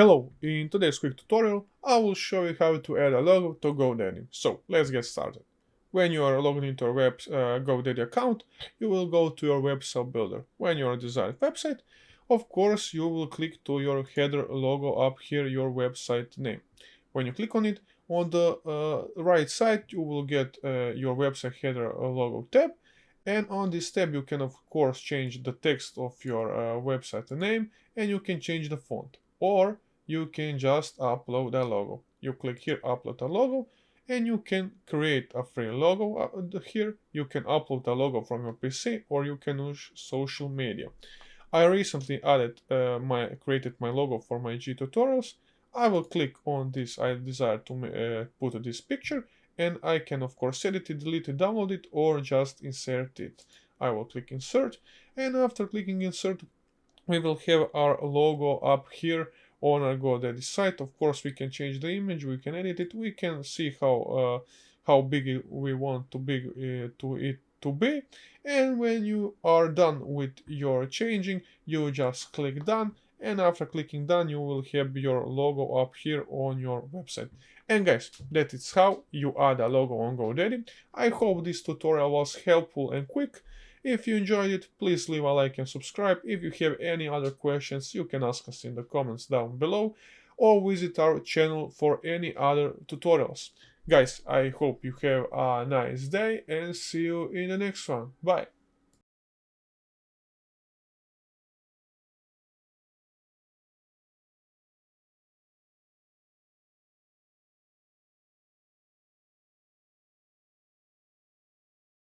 Hello, in today's quick tutorial, I will show you how to add a logo to GoDaddy. So let's get started. When you are logged into your GoDaddy account, you will go to your website builder. When you are desired website, of course, you will click to your header logo up here, your website name. When you click on it, on the right side, you will get your website header logo tab. And on this tab, you can, of course, change the text of your website name, and you can change the font. Or you can just upload a logo. You click here, upload a logo, and you can create a free logo here. You can upload a logo from your PC, or you can use social media. I recently created my logo for my G tutorials. I will click on this. I desire to put this picture, and I can of course edit it, delete it, download it, or just insert it. I will click insert, and after clicking insert, we will have our logo up here on our GoDaddy site. Of course, we can change the image, we can edit it, we can see how big we want it to be. And when you are done with your changing, you just click done. And after clicking done, you will have your logo up here on your website. And guys, that is how you add a logo on GoDaddy. I hope this tutorial was helpful and quick. If you enjoyed it, please leave a like and subscribe. If you have any other questions, you can ask us in the comments down below or visit our channel for any other tutorials. Guys, I hope you have a nice day and see you in the next one. Bye.